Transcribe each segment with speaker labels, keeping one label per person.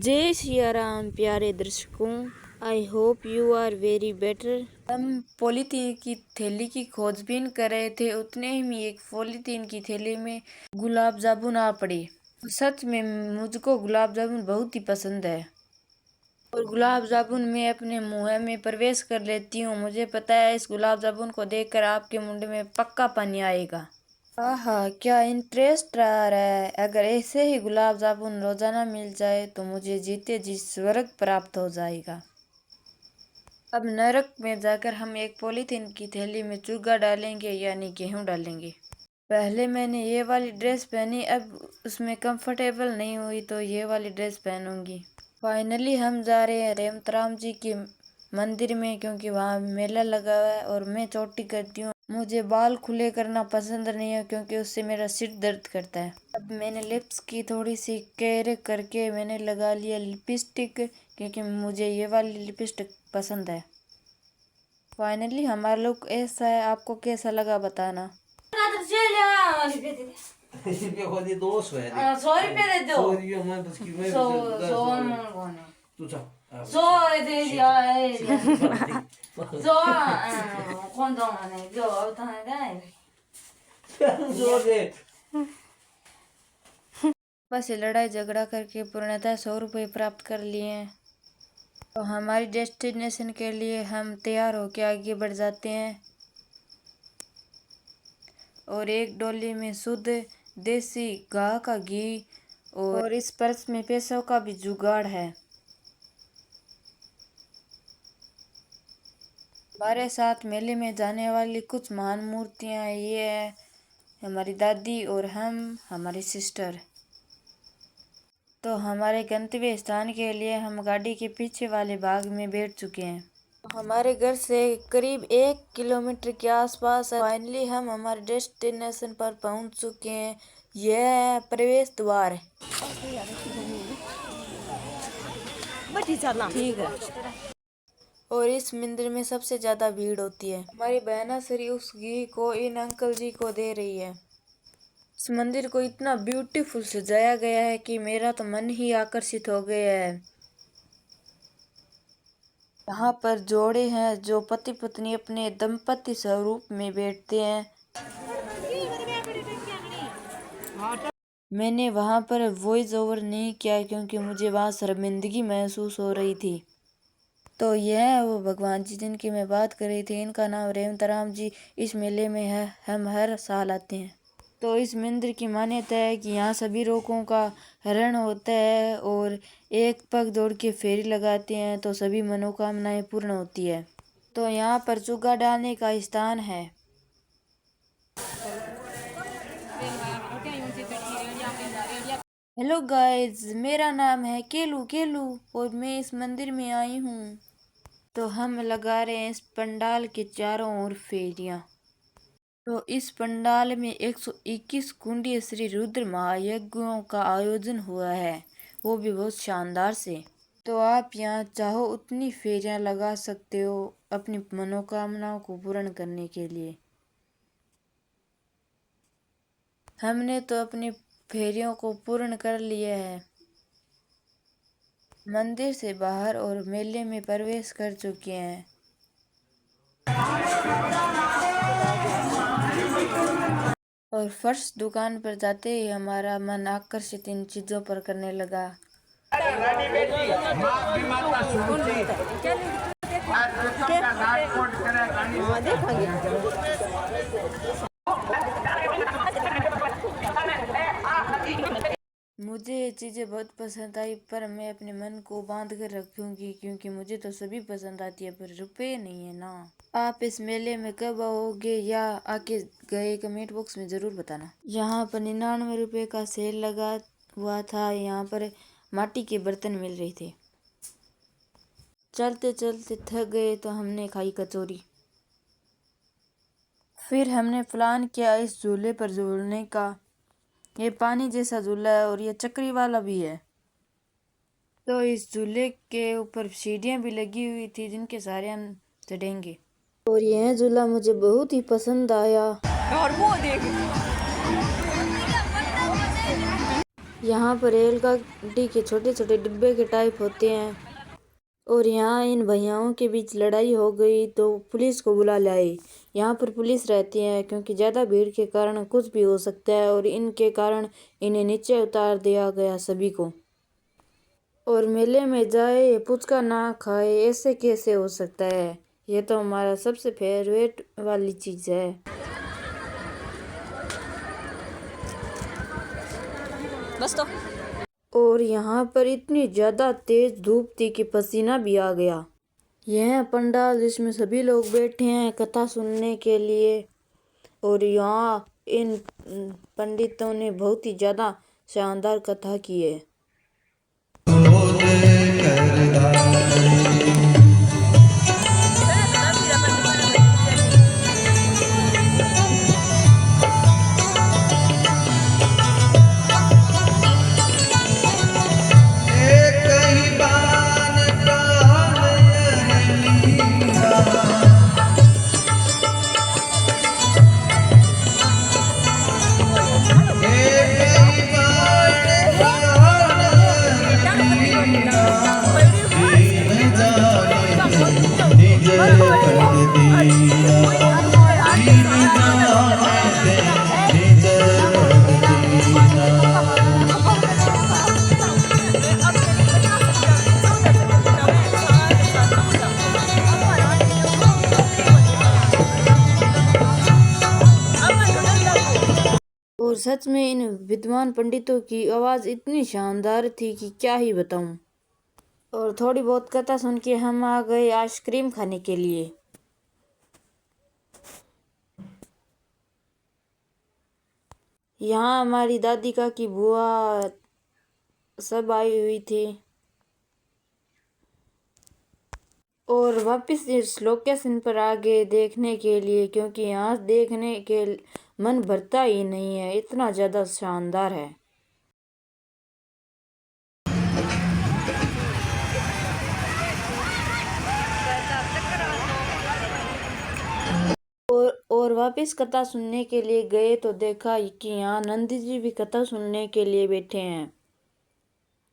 Speaker 1: जय सिया राम प्यारे दर्शकों, I hope you are very better. हम पॉलीथीन की थैली की खोजबीन कर रहे थे, उतने ही में एक पॉलीथीन की थैली में गुलाब जामुन आ पड़े। सच में मुझको गुलाब जामुन बहुत ही पसंद है और गुलाब जामुन मैं अपने मुंह में प्रवेश कर लेती हूँ। मुझे पता है इस गुलाब जामुन को देखकर आपके मुंड में पक्का पानी आएगा। आहा, क्या इंटरेस्ट आ रहा है। अगर ऐसे ही गुलाब जामुन रोजाना मिल जाए तो मुझे जीते जी स्वर्ग प्राप्त हो जाएगा। अब नरक में जाकर हम एक पॉलीथीन की थैली में चूगा डालेंगे यानी गेहूं डालेंगे। पहले मैंने ये वाली ड्रेस पहनी, अब उसमें कंफर्टेबल नहीं हुई तो ये वाली ड्रेस पहनूंगी। फाइनली हम जा रहे हैं रेवतराम जी के मंदिर में, क्योंकि वहाँ मेला लगा हुआ है और मैं चोटी करती हूँ। मुझे बाल खुले करना पसंद नहीं है क्योंकि उससे मेरा सिर दर्द करता है। अब मैंने लिप्स की थोड़ी सी केयर करके मैंने लगा लिया लिपस्टिक, क्योंकि मुझे ये वाली लिपस्टिक पसंद है। फाइनली हमारा लुक ऐसा है, आपको कैसा लगा बताना।
Speaker 2: 100 रुपये दे दो। 100 दे दिया है। 100 कौन दो मैंने जो होता है
Speaker 1: बस लड़ाई झगड़ा करके पूर्णतः 100 रुपये प्राप्त कर लिए हैं। तो हमारी डेस्टिनेशन के लिए हम तैयार होकर आगे बढ़ जाते हैं और एक डोली में शुद्ध देसी गाय का घी और इस पर्स में पैसों का भी जुगाड़ है। हमारे साथ मेले में जाने वाली कुछ महान मूर्तियाँ ये है हमारी दादी और हम हमारी सिस्टर। तो हमारे गंतव्य स्थान के लिए हम गाड़ी के पीछे वाले भाग में बैठ चुके हैं। हमारे घर से करीब 1 किलोमीटर के आसपास है। फाइनली हम हमारे डेस्टिनेशन पर पहुंच चुके हैं। यह है प्रवेश द्वार। ठीक है। और इस मंदिर में सबसे ज्यादा भीड़ होती है। हमारी बहना श्री उस घी को इन अंकल जी को दे रही है। इस मंदिर को इतना ब्यूटीफुल सजाया गया है कि मेरा तो मन ही आकर्षित हो गया है। यहाँ पर जोड़े हैं जो पति पत्नी अपने दंपति स्वरूप में बैठते हैं। मैंने वहाँ पर वॉइस ओवर नहीं किया क्योंकि मुझे वहाँ शर्मिंदगी महसूस हो रही थी। तो यह है वो भगवान जी जिनकी मैं बात कर रही थी, इनका नाम रेवतराम जी। इस मेले में है, हम हर साल आते हैं। तो इस मंदिर की मान्यता है कि यहाँ सभी रोगों का हरण होता है और एक पग दौड़ के फेरी लगाते हैं तो सभी मनोकामनाएं पूर्ण होती है। तो यहाँ पर चूगा डालने का स्थान है। हेलो गाइस, मेरा नाम है केलू केलू और मैं इस मंदिर में आई हूँ। तो हम लगा रहे हैं इस पंडाल के चारों ओर फेरियाँ। तो इस पंडाल में 121 कुंडीय श्री रुद्र महायज्ञों का आयोजन हुआ है, वो भी बहुत शानदार से। तो आप यहाँ चाहो उतनी फेरियाँ लगा सकते हो अपनी मनोकामनाओं को पूर्ण करने के लिए। हमने तो अपनी फेरियों को पूर्ण कर लिया है। मंदिर से बाहर और मेले में प्रवेश कर चुके हैं। और फर्स्ट दुकान पर जाते ही हमारा मन आकर्षित इन चीजों पर करने लगा। मुझे ये चीज़ें बहुत पसंद आई, पर मैं अपने मन को बांध कर रखूंगी क्योंकि मुझे तो सभी पसंद आती है, पर रुपए नहीं है ना। आप इस मेले में कब आओगे या आके गए कमेंट बॉक्स में ज़रूर बताना। यहाँ पर 99 रुपये का सेल लगा हुआ था। यहाँ पर माटी के बर्तन मिल रहे थे। चलते चलते थक गए तो हमने खाई कचौरी। फिर हमने प्लान किया इस झूले पर झूलने का। ये पानी जैसा झूला है और ये चक्री वाला भी है। तो इस झूले के ऊपर सीढ़ियाँ भी लगी हुई थी जिनके सहारे हम चढ़ेंगे। और यह झूला मुझे बहुत ही पसंद आया। और वो देख यहाँ पर रेलगाड़ी के छोटे छोटे डिब्बे के टाइप होते हैं और यहाँ इन भैयाओं के बीच लड़ाई हो गई तो पुलिस को बुला लाए। यहाँ पर पुलिस रहती है क्योंकि ज़्यादा भीड़ के कारण कुछ भी हो सकता है और इनके कारण इन्हें नीचे उतार दिया गया सभी को। और मेले में जाए पुचका ना खाए ऐसे कैसे हो सकता है। ये तो हमारा सबसे फेवरेट वाली चीज़ है। बस तो। और यहाँ पर इतनी ज़्यादा तेज धूप थी कि पसीना भी आ गया। यह है पंडाल जिसमें सभी लोग बैठे हैं कथा सुनने के लिए और यहाँ इन पंडितों ने बहुत ही ज़्यादा शानदार कथा की है। और सच में इन विद्वान पंडितों की आवाज़ इतनी शानदार थी कि क्या ही बताऊं। और थोड़ी बहुत कथा सुन के हम आ गए आइसक्रीम खाने के लिए। यहाँ हमारी दादी काकी बुआ सब आई हुई थी और वापस इस लोकेशन पर आ गए देखने के लिए क्योंकि यहाँ देखने के मन भरता ही नहीं है, इतना ज़्यादा शानदार है। और वापस कथा सुनने के लिए गए तो देखा कि यहाँ नंदी जी भी कथा सुनने के लिए बैठे हैं।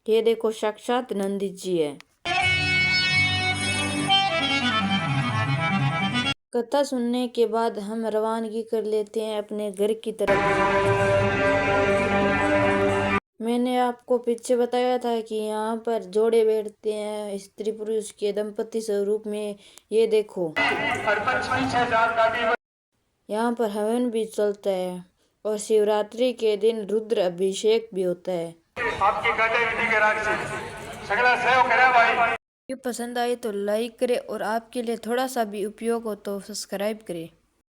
Speaker 1: ये देखो साक्षात नंदी जी है। कथा सुनने के बाद हम रवानगी कर लेते हैं अपने घर की तरफ। मैंने आपको पीछे बताया था कि यहाँ पर जोड़े बैठते हैं स्त्री पुरुष के दंपति स्वरूप में। ये देखो यहाँ पर हवन भी चलता है और शिवरात्रि के दिन रुद्र अभिषेक भी होता है। ये पसंद आए तो लाइक करें और आपके लिए थोड़ा सा भी उपयोग हो तो सब्सक्राइब करें।